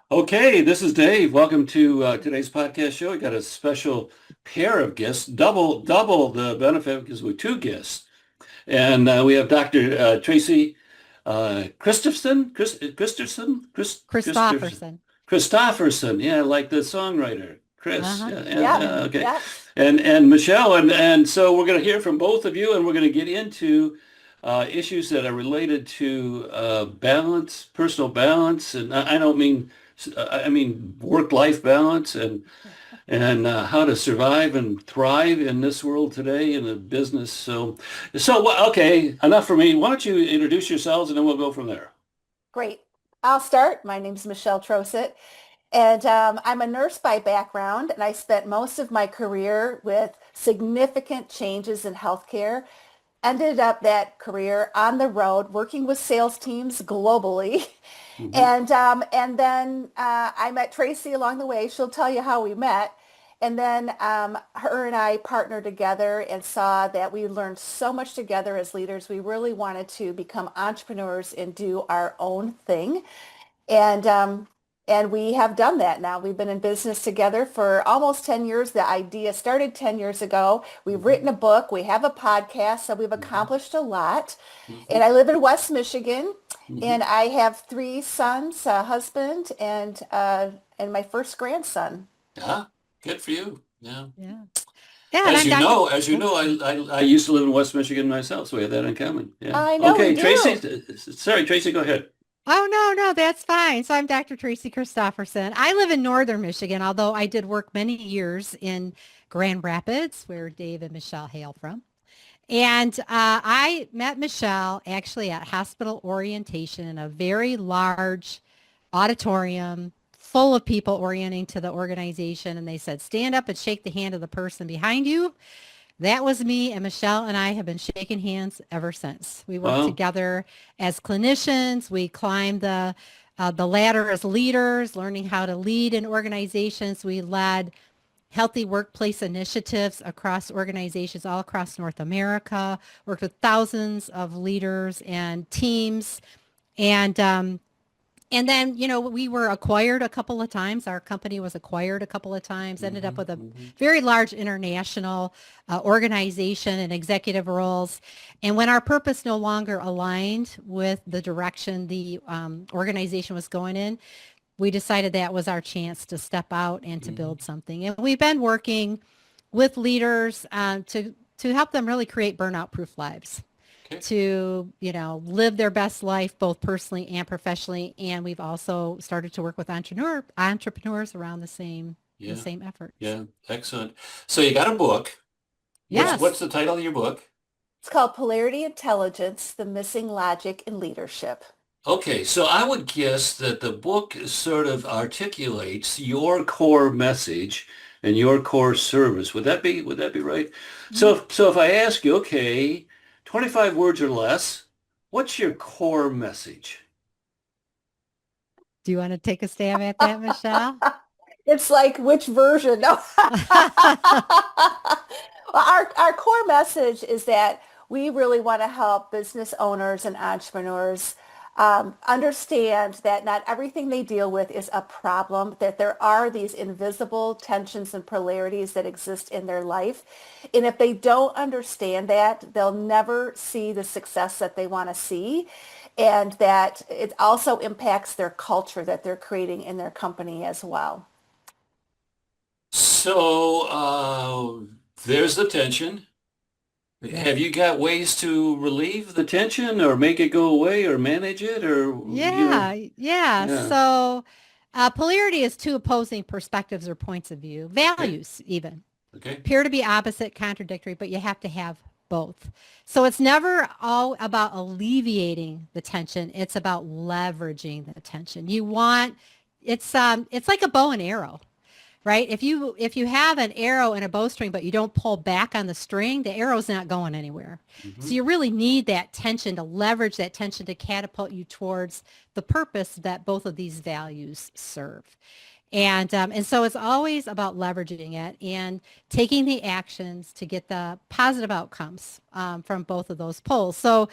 Okay, this is Dave. Welcome to today's podcast show. We got a special pair of guests, double the benefit because we're two guests, and we have Dr. Tracy Christopherson, Christopherson. Christopherson. Yeah, like the songwriter Chris. Uh-huh. Yeah, Yep, okay, yep. and Michelle, and so we're going to hear from both of you, and we're going to get into issues that are related to balance, personal balance, and I don't mean. I mean work-life balance and how to survive and thrive in this world today in a business. Okay, enough for me. Why don't you introduce yourselves and then we'll go from there. Great. I'll start. My name's Michelle Trosett, and I'm a nurse by background, and I spent most of my career with significant changes in healthcare. Ended up that career on the road working with sales teams globally. Hmm. And then I met Tracy along the way. She'll tell you how we met. And then her and I partnered together and saw that we learned so much together as leaders. We really wanted to become entrepreneurs and do our own thing. And um, and we have done that now. We've been in business together for almost 10 years. The idea started 10 years ago. We've Hmm. written a book. We have a podcast. So we've Hmm. accomplished a lot. And Hmm. I live in West Michigan. Hmm. And I have three sons, a husband, and my first grandson. Yeah, good for you. Yeah. Yeah. Yeah, and I'm Dr. As you Oh, know, I used to live in West Michigan myself, so we have that in common. Yeah. I know we Okay, Tracy. do. Sorry, Tracy, go ahead. oh, no, that's fine. So I'm Dr. Tracy Christopherson. I live in northern Michigan, although I did work many years in Grand Rapids, where Dave and Michelle hail from. And I met Michelle actually at hospital orientation in a very large auditorium full of people orienting to the organization. And they said, stand up and shake the hand of the person behind you. That was me, and Michelle and I have been shaking hands ever since. We worked Well, together as clinicians. We climbed the ladder as leaders, learning how to lead in organizations. We led healthy workplace initiatives across organizations all across North America, worked with thousands of leaders and teams. And then, we were acquired a couple of times. Our company was acquired a couple of times, ended up hmm with a hmm very large international organization and executive roles. And when our purpose no longer aligned with the direction the organization was going in, we decided that was our chance to step out and to build something. And we've been working with leaders to help them really create burnout-proof lives, okay. to, live their best life both personally and professionally. And we've also started to work with entrepreneurs around the Yeah. same efforts. Yeah. Excellent. So you got a book. What's Yes. the title of your book? It's called Polarity Intelligence, The Missing Logic in Leadership. Okay, so I would guess that the book sort of articulates your core message and your core service. Would that be right? So if I ask you, okay, 25 words or less, what's your core message? Do you want to take a stab at that, Michelle? It's like which version? No. Our core message is that we really want to help business owners and entrepreneurs understand that not everything they deal with is a problem, that there are these invisible tensions and polarities that exist in their life. And if they don't understand that, they'll never see the success that they want to see. And that it also impacts their culture that they're creating in their company as well. So there's the tension. Have Yes. you got ways to relieve the tension or make it go away or manage it or. Yeah. Yeah. So polarity is two opposing perspectives or points of view, Okay. values even. Okay. Appear to be opposite, contradictory, but you have to have both. So it's never all about alleviating the tension. It's about leveraging the tension. It's like a bow and arrow, right? If you have an arrow and a bowstring, but you don't pull back on the string, the arrow's not going anywhere. So Hmm. you really need that tension to leverage that tension to catapult you towards the purpose that both of these values serve. And so it's always about leveraging it and taking the actions to get the positive outcomes from both of those poles. So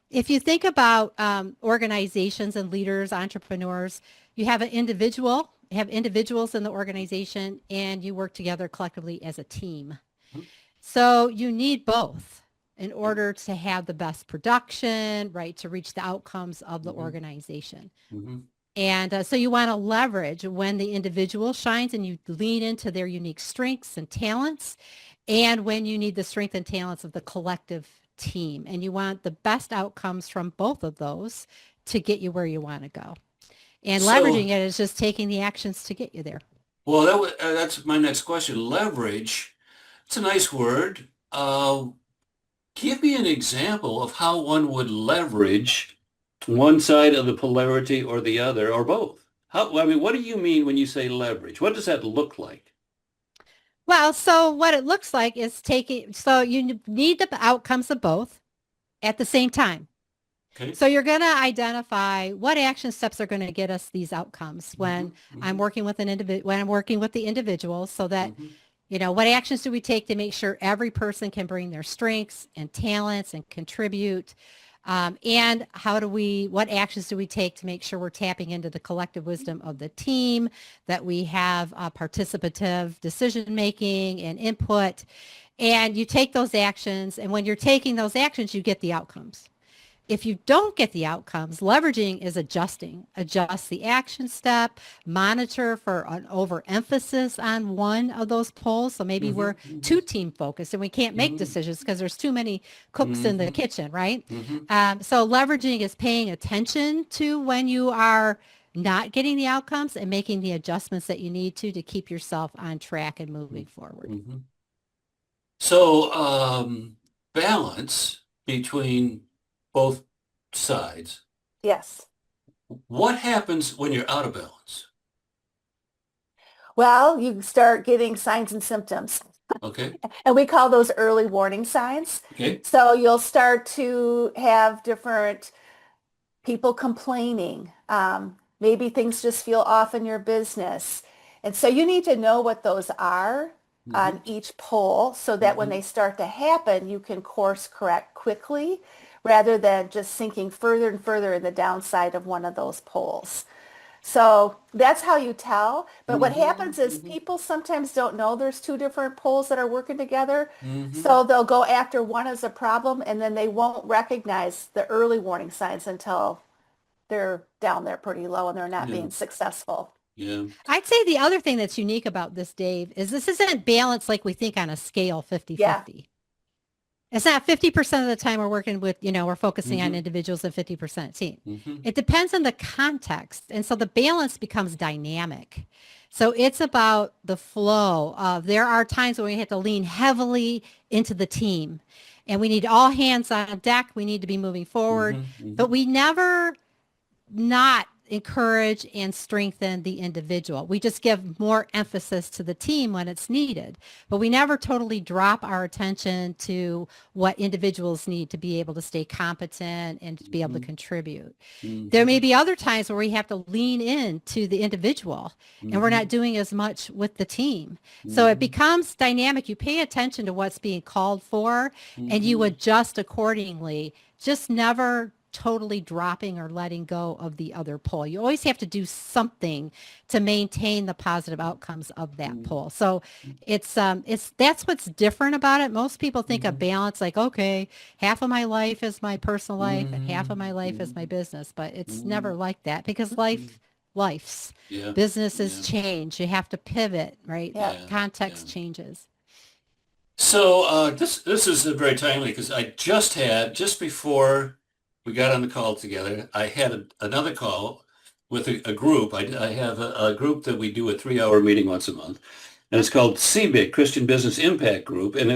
If you think about organizations and leaders, entrepreneurs, you have an individual, you have individuals in the organization, and you work together collectively as a team. Mhm. So you need both in Yeah. order to have the best production, right, to reach the outcomes of the Hmm. organization. Hmm. And so you want to leverage when the individual shines and you lean into their unique strengths and talents, and when you need the strength and talents of the collective team. And you want the best outcomes from both of those to get you where you want to go. And So, leveraging it is just taking the actions to get you there. well, that's my next question. Leverage. It's a nice word. Give me an example of how one would leverage one side of the polarity or the other or both. I mean, what do you mean when you say leverage? What does that look like? Well, so what it looks like is taking, so you need the outcomes of both at the same time. Okay. So you're going to identify what action steps are going to get us these outcomes Hmm. when I'm Hmm. working with an individual, when I'm working with the individual so that, Hmm. what actions do we take to make sure every person can bring their strengths and talents and contribute? And what actions do we take to make sure we're tapping into the collective wisdom of the team, that we have participative decision making and input. And you take those actions. And when you're taking those actions, you get the outcomes. If you don't get the outcomes, leveraging is adjusting. Adjust the action step, monitor for an overemphasis on one of those poles. So maybe Hmm. we're too team focused and we can't make Hmm. decisions because there's too many cooks in the Hmm. kitchen, right? Hmm. So leveraging is paying attention to when you are not getting the outcomes and making the adjustments that you need to keep yourself on track and moving forward. Hmm. So, balance between both sides. Yes. What happens when you're out of balance? Well, you start getting signs and symptoms, Okay. and we call those early warning signs. Okay. So you'll start to have different people complaining. Maybe things just feel off in your business. And so you need to know what those are Hmm. on each poll so that when Hmm. they start to happen, you can course correct quickly rather than just sinking further and further in the downside of one of those polls. So that's how you tell. But what Hmm. happens is Hmm. people sometimes don't know there's two different poles that are working together. Hmm. So they'll go after one as a problem and then they won't recognize the early warning signs until they're down there pretty low and they're not Yeah. being successful. Yeah. I'd say the other thing that's unique about this, Dave, is this isn't balanced like we think on a scale Yeah. 50-50. It's not 50% of the time we're working with, we're focusing on Hmm. individuals and 50% team. Hmm. It depends on the context. And so the balance becomes dynamic. So it's about the flow of there are times when we have to lean heavily into the team and we need all hands on deck. We need to be moving forward, Hmm. Hmm. but we never not encourage and strengthen the individual. We just give more emphasis to the team when it's needed, but we never totally drop our attention to what individuals need to be able to stay competent and to be able to contribute. There may Hmm. be other times where we have to lean in to the individual and we're not Hmm. doing as much with the team. So it Hmm. becomes dynamic. You pay attention to what's being called for and you Hmm. adjust accordingly. Just never totally dropping or letting go of the other pole. You always have to do something to maintain the positive outcomes of that pole. So it's that's what's different about it. Most people think of Hmm. balance like, okay, half of my life is my personal life and half of Hmm. my life is my Hmm. business, but it's Hmm. never like that because Hmm. life's Yeah. businesses Yeah. change. You have to pivot, right? Yeah. Yeah. Yeah. Context changes. So this is very timely because I just before we got on the call together, I had another call with a group. I have a group that we do a 3-hour meeting once a month, and it's called CBIC, Christian Business Impact Group. And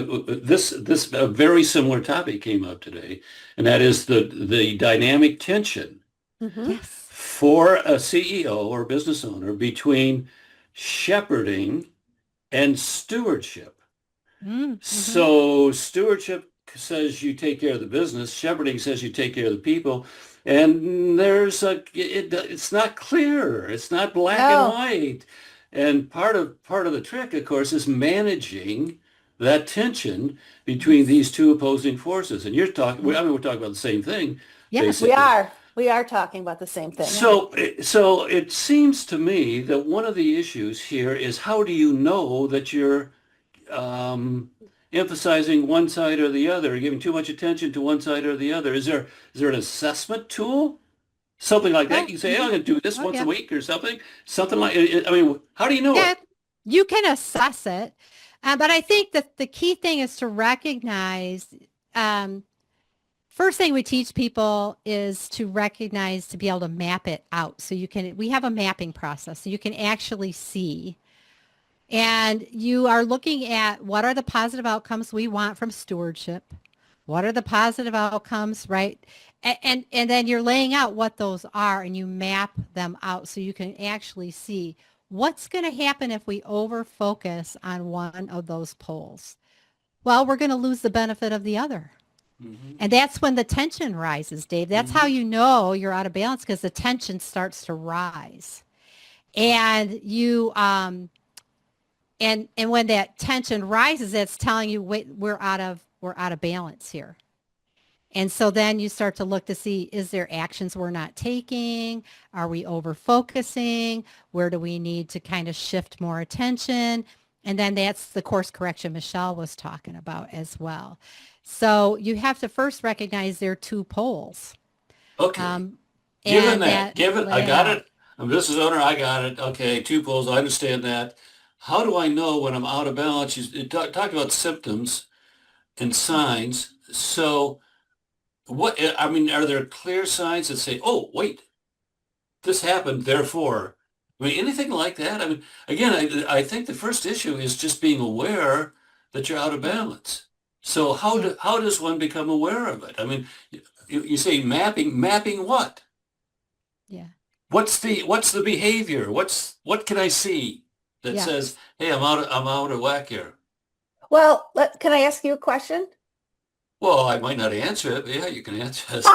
this a very similar topic came up today, and that is the dynamic tension Hmm. Yes. for a CEO or business owner between shepherding and stewardship. Mm-hmm. So stewardship says you take care of the business. Shepherding says you take care of the people. And it's not clear. It's not black and No. white. And part of the trick, of course, is managing that tension between these two opposing forces. And you're talking, I mean, we're talking about the same thing, Yes. We basically. are. We are talking about the same thing. Yeah. So it seems to me that one of the issues here is how do you know that you're um, emphasizing one side or the other, giving too much attention to one side or the other? Is there an assessment tool? Something like that. Oh, You say, hey, I'm going to do this oh once a yeah. week or something. Something like, I mean, how do you know Yeah, it? you can assess it. But I think that the key thing is to recognize, um, first thing we teach people is to recognize, to be able to map it out. So we have a mapping process. So you can actually see. And you are looking at what are the positive outcomes we want from stewardship? What are the positive outcomes, right? And then you're laying out what those are and you map them out so you can actually see what's going to happen if we over focus on one of those poles. Well, we're going to lose the benefit of the other. Hmm. And that's when the tension rises, Dave. That's how Hmm. you know you're out of balance because the tension starts to rise. And and when that tension rises, that's telling you, wait, we're out of balance here. And so then you start to look to see, is there actions we're not taking? Are we over focusing? Where do we need to kind of shift more attention? And then that's the course correction Michelle was talking about as well. So you have to first recognize there are two poles, Okay. um, Given and that, that given, I lay it got out. it. I'm a business owner. I got it. Okay. Two poles. I understand that. How do I know when I'm out of balance? You talked about symptoms and signs. So I mean, are there clear signs that say, oh, wait, this happened, therefore, I mean, anything like that? I mean, again, I think the first issue is just being aware that you're out of balance. So Yeah, how does one become aware of it? I mean, you say mapping what? yeah, What's the behavior? What can I see that yeah. says, hey, I'm out of whack here? Well, can I ask you a question? Well, I might not answer it, but yeah, you can answer it.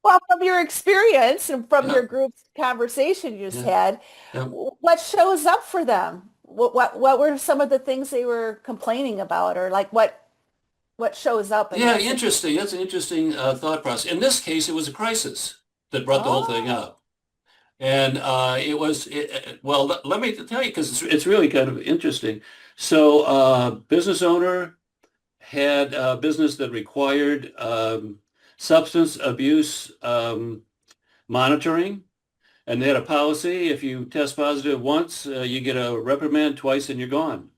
Well, from your experience and from Yeah, your group's conversation you just yeah, had, yeah. what shows up for them? What were some of the things they were complaining about, or like what shows up in Yeah, that situation? interesting. That's an interesting thought process. In this case, it was a crisis that brought the whole thing Oh, up. And well, let me tell you, because it's really kind of interesting. So, business owner had a business that required substance abuse monitoring, and they had a policy. If you test positive once, you get a reprimand, twice, and you're gone.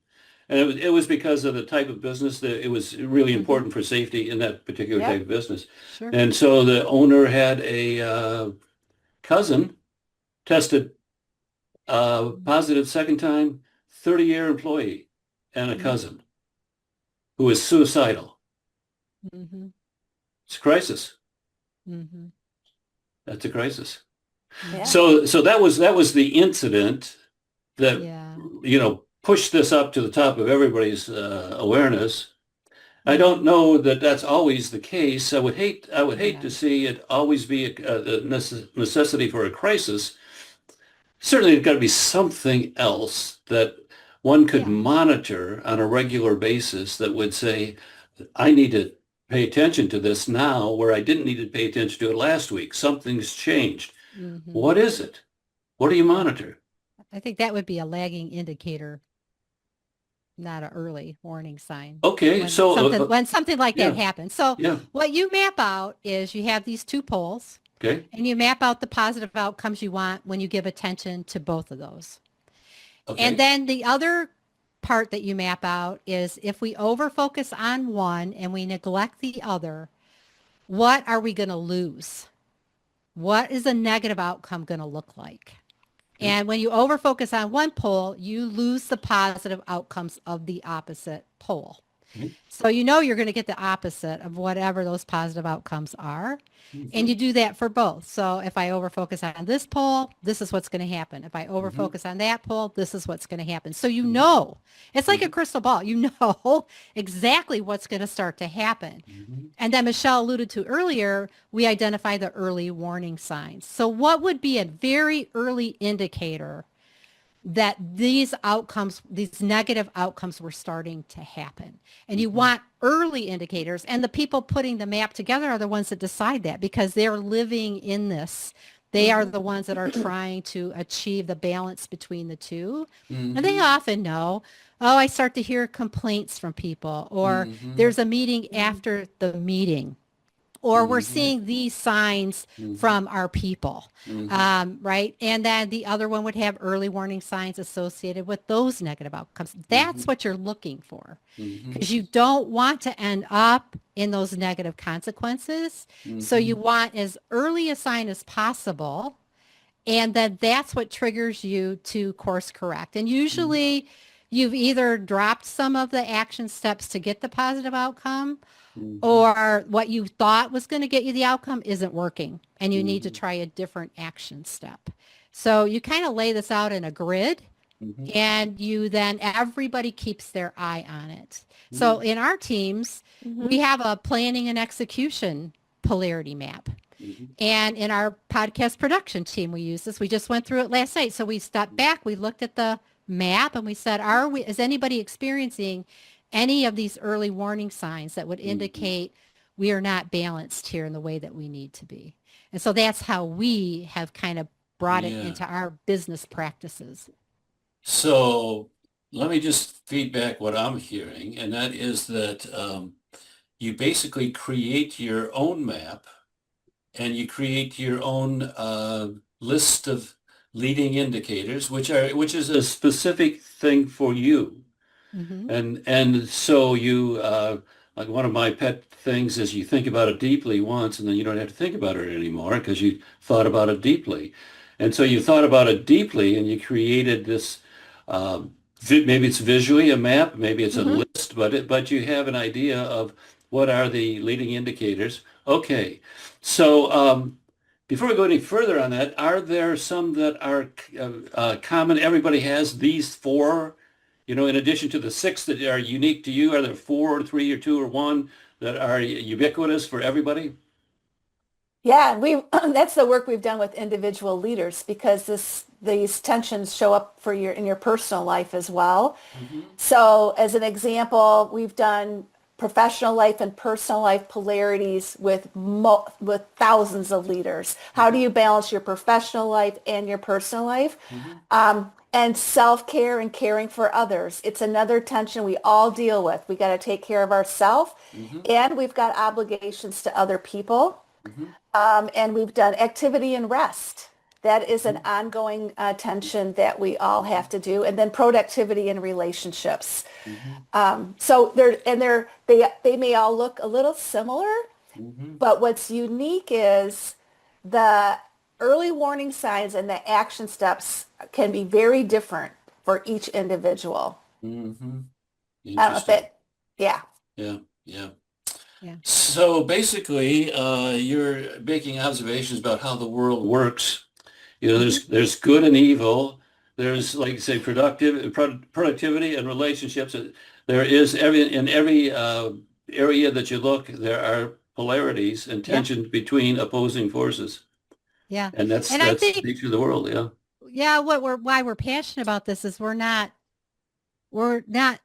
And it was because of the type of business that it was really Mm-hmm. important for safety in that particular yep. type of business. Sure. And so the owner had a cousin tested positive second time, 30-year employee, and a cousin who is suicidal. Mm-hmm. It's a crisis. Mm-hmm. That's a crisis. Yeah. Mm-hmm. So that was the incident that Yeah. pushed this up to the top of everybody's awareness. I don't Mm-hmm. know that that's always the case. I would hate Yeah. to see it always be a necessity for a crisis. Certainly, there's got to be something else that one could Yeah. monitor on a regular basis that would say, I need to pay attention to this now where I didn't need to pay attention to it last week. Something's changed. Mm-hmm. What is it? What do you Yeah. monitor? I think that would be a lagging indicator, not an early warning sign Okay, when so something like that yeah, happens. So yeah, what you map out is you have these two poles okay, and you map out the positive outcomes you want when you give attention to both of those. And okay. then the other part that you map out is if we over focus on one and we neglect the other, what are we going to lose? What is a negative outcome going to look like? Okay. And when you over focus on one pole, you lose the positive outcomes of the opposite pole. Okay. So you know you're going to get the opposite of whatever those positive outcomes are. And Hmm. you do that for both. So if I over focus on this pole, this is what's going to happen. If I over Hmm. focus on that pole, this is what's going to happen. So you Hmm. know, it's like a Hmm. crystal ball. You know exactly what's going to start to happen. Hmm. And then Michelle alluded to earlier, we identify the early warning signs. So what would be a very early indicator that these outcomes, these negative outcomes were starting to happen. And you want early indicators, and the people putting the map together are the ones that decide that because they're living in this. They are the ones that are trying to achieve the balance between the two. And they often know, oh, I start to hear complaints from people, or there's a meeting after the meeting, or we're seeing these signs from our people, right? And then the other one would have early warning signs associated with those negative outcomes. That's what you're looking for, because you don't want to end up in those negative consequences. So you want as early a sign as possible, and then that's what triggers you to course correct. And usually you've either dropped some of the action steps to get the positive outcome, or what you thought was going to get you the outcome isn't working, and you need to try a different action step. So you kind of lay this out in a grid, and you then everybody keeps their eye on it. So in our teams, we have a planning and execution polarity map. And in our podcast production team, we use this. We just went through it last night. So we stepped back, we looked at the map, and we said, is anybody experiencing any of these early warning signs that would indicate we are not balanced here in the way that we need to be? And so that's how we have kind of brought it into our business practices. So let me just feedback what I'm hearing, and that is that you basically create your own map, and you create your own list of leading indicators, which is a specific thing for you. And so you like one of my pet things is you think about it deeply once, and then you don't have to think about it anymore because you thought about it deeply. And so you thought about it deeply, and you created this. Maybe it's visually a map, maybe it's a list, but you have an idea of what are the leading indicators. Okay, so before we go any further on that, are there some that are common? Everybody has these four, in addition to the six that are unique to you. Are there four or three or two or one that are ubiquitous for everybody? Yeah, that's the work we've done with individual leaders, because these tensions show up in your personal life as well. So as an example, we've done professional life and personal life polarities with thousands of leaders. How do you balance your professional life and your personal life? And self-care and caring for others. It's another tension we all deal with. We got to take care of ourselves, and we've got obligations to other people. And we've done activity and rest. That is an ongoing tension that we all have to do. And then productivity and relationships. So they may all look a little similar, but what's unique is the early warning signs and the action steps can be very different for each individual. I don't know if it, yeah. Yeah. So basically, you're making observations about how the world works. There's good and evil. There's, like you say, productivity and relationships. There is in every area that you look, there are polarities and tensions between opposing forces. Yeah. And that's I the think, nature of the world. Yeah. Yeah. Why we're passionate about this is we're not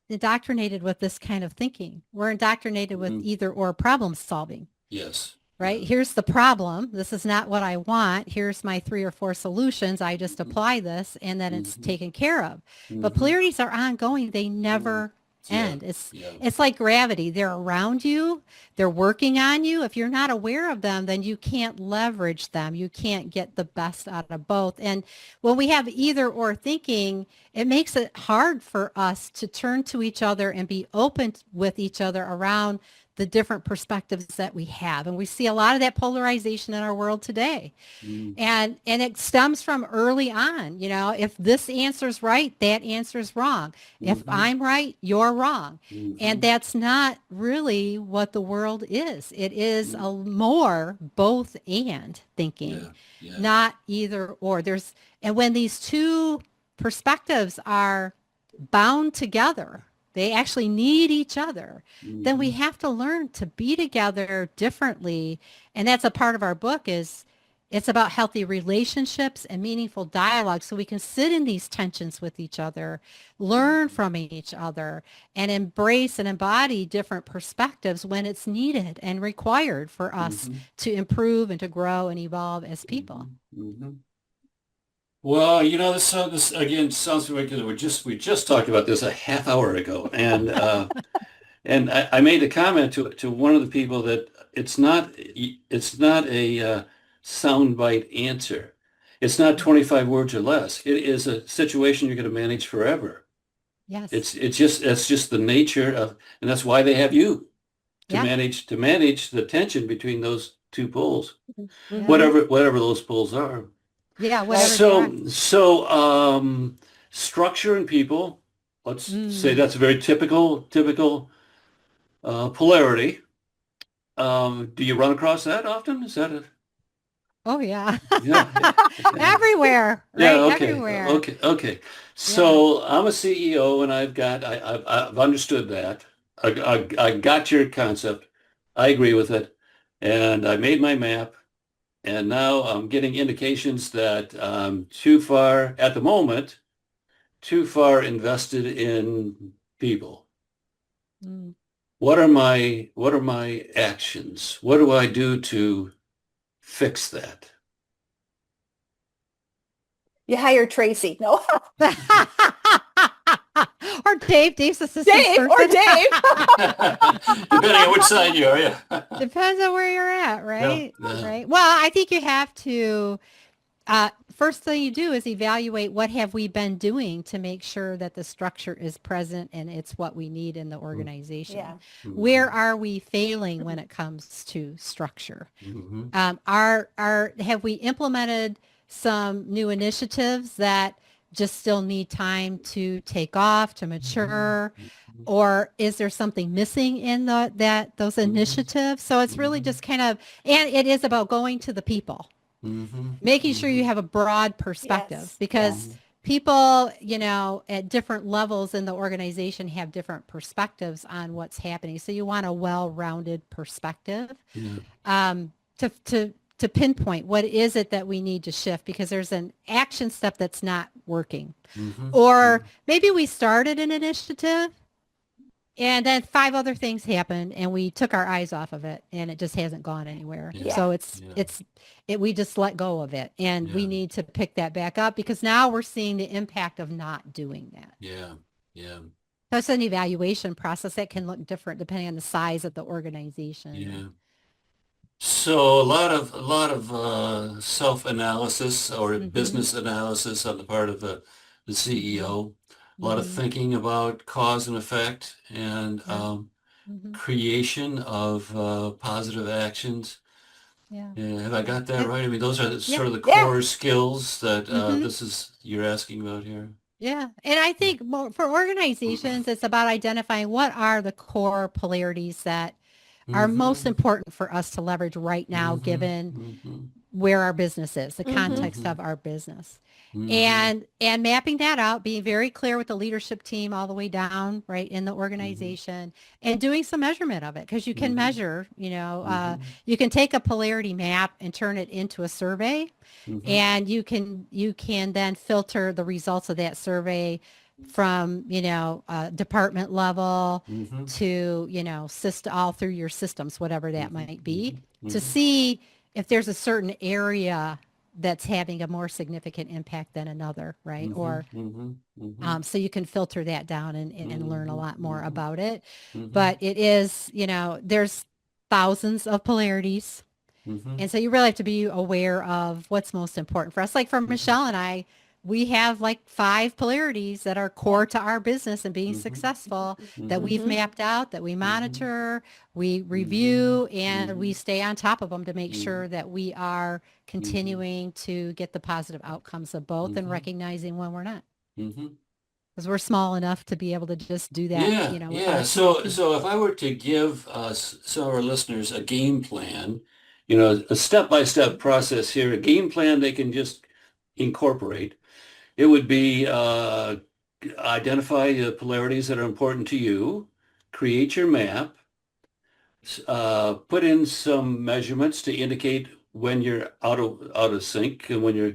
indoctrinated with this kind of thinking. We're indoctrinated with either or problem solving. Yes. Right? Here's the problem. This is not what I want. Here's my 3 or 4 solutions. I just apply this, and then it's taken care of. But polarities are ongoing. They never end. It's like gravity. They're around you. They're working on you. If you're not aware of them, then you can't leverage them. You can't get the best out of both. And when we have either or thinking, it makes it hard for us to turn to each other and be open with each other around the different perspectives that we have. And we see a lot of that polarization in our world today. And it stems from early on. If this answer's right, that answer's wrong. If I'm right, you're wrong. And that's not really what the world is. It is a more both and thinking, not either or. And when these two perspectives are bound together, they actually need each other, then we have to learn to be together differently. And that's a part of our book is It's about healthy relationships and meaningful dialogue so we can sit in these tensions with each other, learn from each other, and embrace and embody different perspectives when it's needed and required for us Mm-hmm. to improve and to grow and evolve as people. Mm-hmm. Mm-hmm. Well, this again sounds very good. We just talked about this a half hour ago, and I made a comment to one of the people that it's not a soundbite answer. It's not 25 words or less. It is a situation you're going to manage forever. Yes. It's just the nature of, and that's why they have you to Yeah. manage the tension between those two poles, Yeah. Mm-hmm. whatever those poles are. Yeah. Right. Whatever they are. So structure and people. Let's say Mm. that's a very typical polarity. Do you run across that often? Is that a Oh, yeah. yeah? Everywhere, Yeah, right? okay, Everywhere. okay. Yeah. So I'm a CEO and I've understood that. I got your concept. I agree with it. And I made my map. And now I'm getting indications that I'm too far, at the moment, too far invested in people. Mm. What are my actions? What do I do to fix that? You hire Tracy. No, Or Dave, Dave's the systems Dave or person. Dave. Depending on which side you are, yeah. Depends on where you're at, Yeah, right? yeah. Right. Well, I think you have to, first thing you do is evaluate what have we been doing to make sure that the structure is present and it's what we need in the organization. Yeah. Where are we failing when it comes to structure? Mm-hmm. Have we implemented some new initiatives that just still need time to take off, to mature? Or is there something missing in those initiatives? So it's really just kind of, and it is about going to the people, Mm-hmm. making sure you have a broad perspective, Yes. because Yes. people, at different levels in the organization have different perspectives on what's happening. So you want a well-rounded perspective, Yeah. to pinpoint what is it that we need to shift, because there's an action step that's not working. Mm-hmm. Or maybe we started an initiative and then 5 other things happened and we took our eyes off of it and it just hasn't gone anywhere. Yeah. Yeah. So Yeah. we just let go of it, and we Yeah. need to pick that back up, because now we're seeing the impact of not doing that. Yeah. Yeah. So it's an evaluation process that can look different depending on the size of the organization. Yeah. So a lot of self-analysis or Mhm. business analysis on the part of the CEO. A lot of Mhm. thinking about cause and effect and Yeah. Mhm. creation of positive actions. Yeah. Yeah, have I got that right? I mean, those are Yeah. sort of the Yeah. core skills that Mhm. you're asking about here. Yeah. And I think for organizations, it's about identifying what are the core polarities that are most Mm-hmm. important for us to leverage right now, Mm-hmm. given Mm-hmm. where our business is, the Mm-hmm. context of our business. Mm-hmm. And mapping that out, being very clear with the leadership team all the way down, right, in the Mm-hmm. organization, and doing some measurement of it, because you can Mm-hmm. measure, Mm-hmm. you can take a polarity map and turn it into a survey, Mm-hmm. and you can then filter the results of that survey from, department level Mm-hmm. to, all through your systems, whatever that Mm-hmm. might be, to Mm-hmm. see if there's a certain area that's having a more significant impact than another, right? Mm-hmm. Or Mm-hmm. Mm-hmm. so you can filter that down and learn a Mm-hmm. lot more Mm-hmm. about it. Mm-hmm. But it is, there's thousands of polarities. Mm-hmm. And so you really have to be aware of what's most important for us. Like for Michelle and I, we have like 5 polarities that are Yeah. core to our business and being Mm-hmm. successful, that Mm-hmm. we've Mm-hmm. mapped out, that we Mm-hmm. monitor, we Mm-hmm. review, and we Mm-hmm. stay on top of them to make Mm-hmm. sure that we are Mm-hmm. continuing to get the positive outcomes of both and Mm-hmm. recognizing when we're not. Mm-hmm. Because we're small enough to be able to just do that, Yeah, with yeah. our small So, team. so if I were to give some of our listeners a game plan, a step-by-step process here, a game plan they can just incorporate, it would be identify the polarities that are important to you, create your map, put in some measurements to indicate when you're out of sync and when you're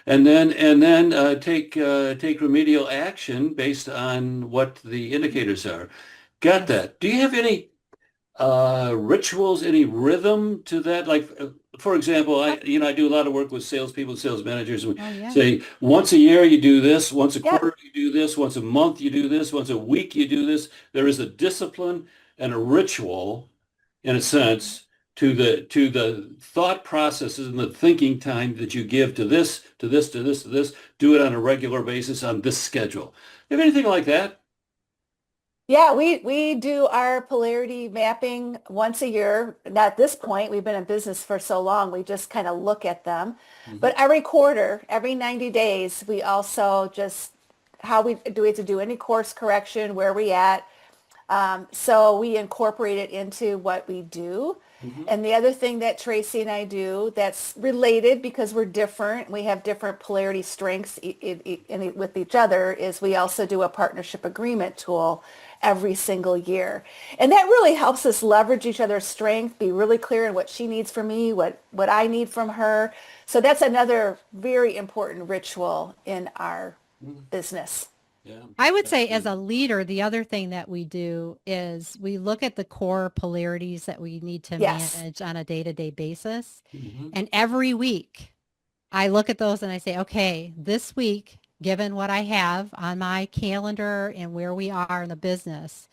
and then take remedial action based on what the indicators are. Got Yes. that. Do you have any rituals, any rhythm to that? Like, for example, Oh, I do a lot of work with salespeople, sales managers, and we oh yeah. say once a year you do this, once a Yep. quarter you do this, once a month you do this, once a week you do this. There is a discipline and a ritual, in a sense, to the thought processes and the thinking time that you give to this, to this, to this, to this. Do it on a regular basis on this schedule. You have anything like that? Yeah, we do our polarity mapping once a year. And at this point, we've been in business for so long, we just kind of look at them. Mm-hmm. But every quarter, every 90 days, we also just how we have to do any course correction, where we at. So we incorporate it into what we do. Mm-hmm. And the other thing that Tracy and I do that's related because we're different, we have different polarity strengths with each other, is we also do a partnership agreement tool every single year. And that really helps us leverage each other's strength, be really clear in what she needs from me, what I need from her. So that's another very important ritual in our Mm-hmm. business. Yeah, I would that's say as good. a leader, the other thing that we do is we look at the core polarities that we need to Yes. manage on a day-to-day basis. Mm-hmm. And every week I look at those and I say, okay, this week, given what I have on my calendar and where we are in the business,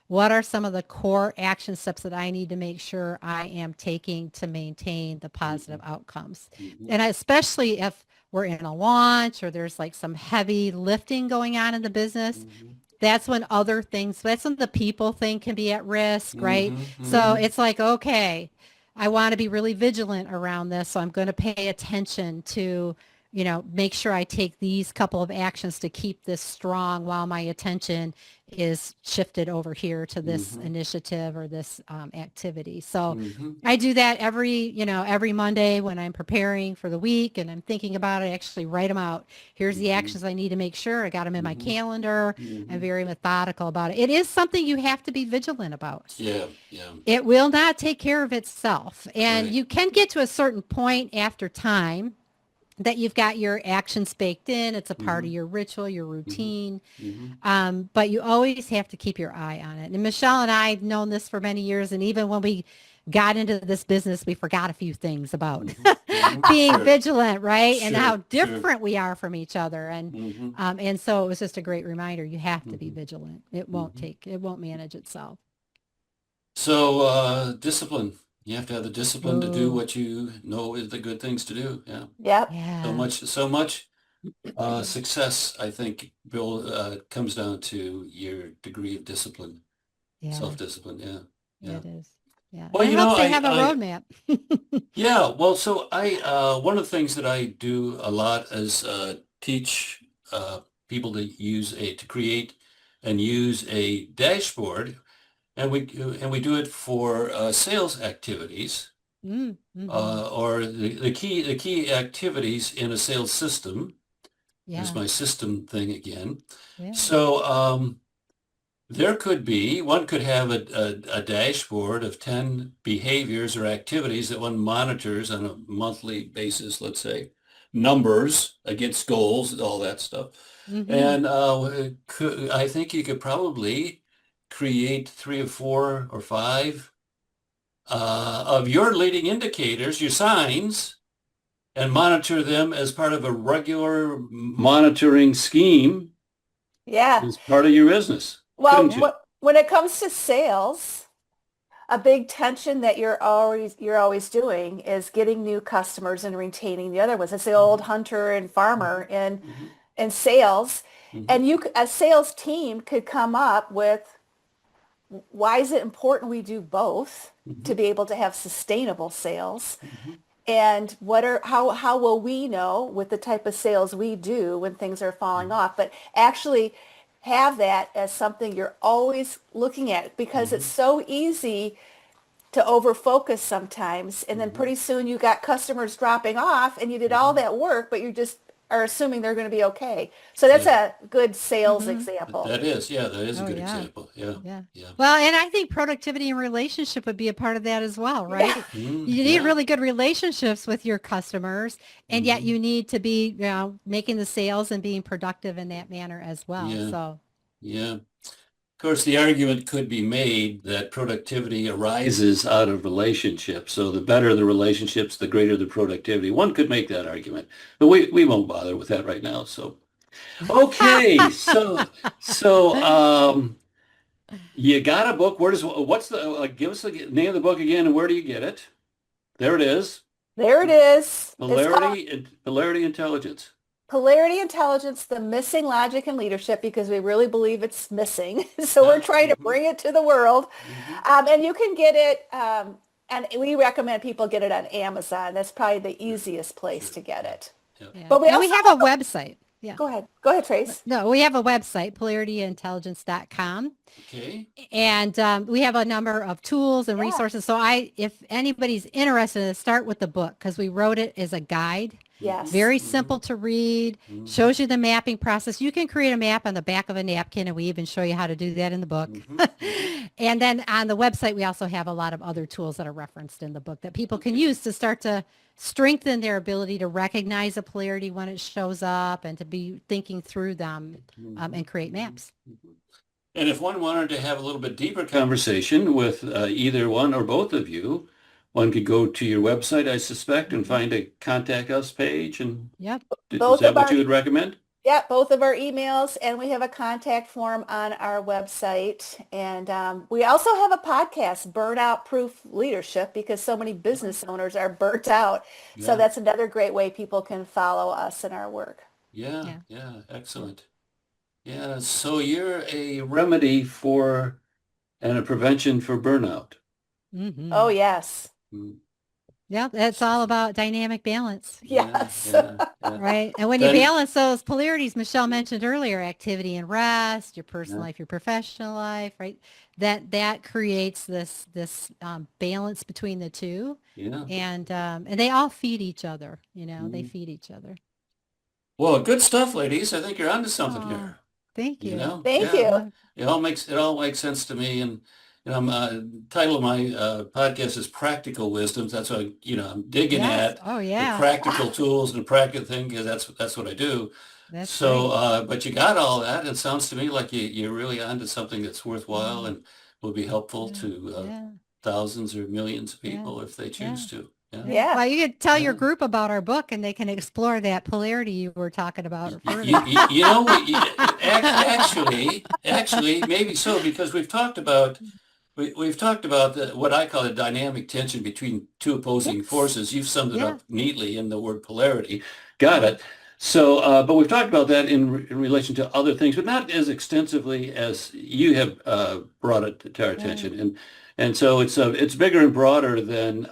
what are some of the core action steps that I need to make sure I am taking to maintain the positive outcomes? Mm-hmm. And especially if we're in a launch or there's like some heavy lifting going on in the business, Mm-hmm. that's when other things, that's when the people thing can be at risk, right? Mm-hmm. So Mm-hmm. it's like, okay, I want to be really vigilant around this. So I'm going to pay attention to, make sure I take these couple of actions to keep this strong while my attention is shifted over here to this Mm-hmm. initiative or this activity. So Mm-hmm. I do that every Monday when I'm preparing for the week and I'm thinking about it. I actually write them out. Here's the Mm-hmm. actions I need to make sure. I got them in my Mm-hmm. calendar. I'm Mm-hmm. very methodical about it. It is something you have to be vigilant about. Yeah, yeah, It will not take care of itself. And right. you can get to a certain point after time that you've got your actions baked in. It's a part Mm-hmm. of your ritual, your Mm-hmm. routine. Mm-hmm. But you always have to keep your eye on it. And Michelle and I have known this for many years. And even when we got into this business, we forgot a few things about Mm-hmm. Mm-hmm. being Sure, vigilant, right? And how sure, sure. different we are from each other. Mm-hmm. And so it was just a great reminder. You have to be Mm-hmm. vigilant. Mm-hmm. It won't manage itself. So, discipline. You have to have the discipline to do Oh, what you know is the good things to do. Yeah. Yep. yeah. So much success, I think, Bill, comes down to your degree of discipline, Yeah, self-discipline. Yeah. Yeah. it is. Yeah. Well, And it helps to have a roadmap. yeah. Well, so one of the things that I do a lot is teach people to create and use a dashboard, and we do it for sales activities, Mm-hmm. or the key activities in a sales system. There's Yeah. my system thing again. Yeah. So one could have a dashboard of 10 behaviors or activities that one monitors on a monthly basis, let's say, numbers against goals, all that stuff. Mm-hmm. And I think you could probably create 3 or 4 or 5 of your leading indicators, your signs, and monitor them as part of a regular monitoring scheme Yeah. as part of your business, Well, couldn't Yeah. you? when it comes to sales, a big tension that you're always doing is getting new customers and retaining the other ones. It's the old Mhm, hunter and farmer mhm, mhm, in sales. mhm, And a sales team could come up with why is it important we do both to mhm, be able to have sustainable sales? mhm, And how will we know with the type of sales we do when things are falling mhm, off? But actually have that as something you're always looking at because it's mhm, so easy to over focus sometimes. And then mhm, pretty soon you got customers dropping off and you did all mhm, that work, but you're just are assuming they're going to be okay. So that's Yeah. a good sales Mhm. example. That is, yeah, that is a Oh, good yeah. example. Yeah. Yeah. Yeah. Well, and I think productivity and relationship would be a part of that as well, Yeah. right? You need Yeah. really good relationships with your customers, and yet Hmm. you need to be, making the sales and being productive in that manner as well. Yeah. So, Yeah. Of course, the argument could be made that productivity arises out of relationships. So the better the relationships, the greater the productivity. One could make that argument, but we won't bother with that right now. So, okay. So you got a book. What's the, give us the name of the book again and where do you get it? There it is. There it is. It's called Polarity Intelligence. Polarity Intelligence, the Missing Logic in Leadership, because we really believe it's missing. So we're Yeah. trying to bring it to the world. Hmm. And you can get it, and we recommend people get it on Amazon. That's probably the Sure. easiest place Sure. to get Yeah. it. Yeah. yeah. But we And we also have a website. Yeah. go ahead. Go ahead, Trace. No, we have a website, polarityintelligence.com. Okay. And we have a number of tools and Yeah. resources. So if anybody's interested, start with the book because we wrote it as a guide. Yes. Very simple to read, Hmm. shows you the mapping process. You can create a map on the back of a napkin, and we even show you how to do that in the book. Hmm. Hmm. And then on the website, we also have a lot of other tools that are referenced in the book that people can Okay. use to start to strengthen their ability to recognize a polarity when it shows up and to be thinking through them Mhm. and create maps. Mhm. And if one wanted to have a little bit deeper conversation with either one or both of you, one could go to your website, I suspect, and Mhm. find a contact us page. And Yep. is Both that of what our you would recommend? Yeah, both of our emails, and we have a contact form on our website. And we also have a podcast, Burnout Proof Leadership, because so many business owners are burnt out. So Yeah, that's another great way people can follow us in our work. yeah, Yeah. yeah, excellent. Yeah, so you're a remedy for and a prevention for burnout. Oh, Hmm. yes. Mm. Yep. It's all about dynamic balance, Yeah, Yes. yeah, yeah. right? And when you Then, balance those polarities, Michelle mentioned earlier, activity and rest, your personal yeah, life, your professional life, right? That creates this balance between the two, yeah. and they all feed each other. They Mm. feed each other. Well, good stuff, ladies. I think you're onto something Oh, here. thank You you. know, Thank yeah, you. Well, it all makes sense to me. And title of my podcast is Practical Wisdoms. That's what I'm digging yes. at Oh, the yeah. practical tools and the practical thing because that's what I do. That's So, great. but you got all that. It sounds to me like you're really onto something that's worthwhile Yeah. and will be helpful Yeah. to Yeah. thousands or millions of Yeah. people if they Yeah. choose to. Yeah, Yeah. Yeah. Well, you could tell your yeah. group about our book and they can explore that polarity you were talking about You, you, further. you know, actually, maybe so because we've talked about what I call a dynamic tension between two opposing Yes. forces. You've summed it Yeah. up neatly in the word polarity. Got Yeah. it. So, but we've talked about that in relation to other things, but not as extensively as you have brought it to our Yeah. attention. And so it's bigger and broader than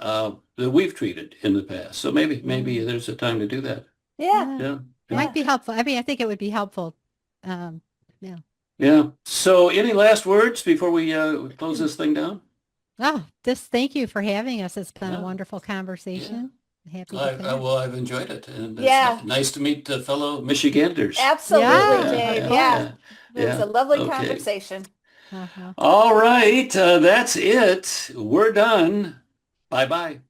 we've treated in the past. So maybe Yeah. there's a time to do that. Yeah. Yeah. Yeah. It Yeah. might Yeah. be helpful. I mean, I think it would be helpful. Um, yeah. Yeah. So any last words before we close this thing down? Oh, just thank you for having us. It's been a Yeah. wonderful Yeah. conversation. Happy to connect. Well, I've enjoyed it, and it's Yeah. nice to meet fellow Michiganders. Absolutely, Yeah, Yeah, of Dave. yeah, Yeah. course. yeah, It was yeah. a lovely Okay. conversation. Uh-huh. All right, that's it. We're done. Bye-bye.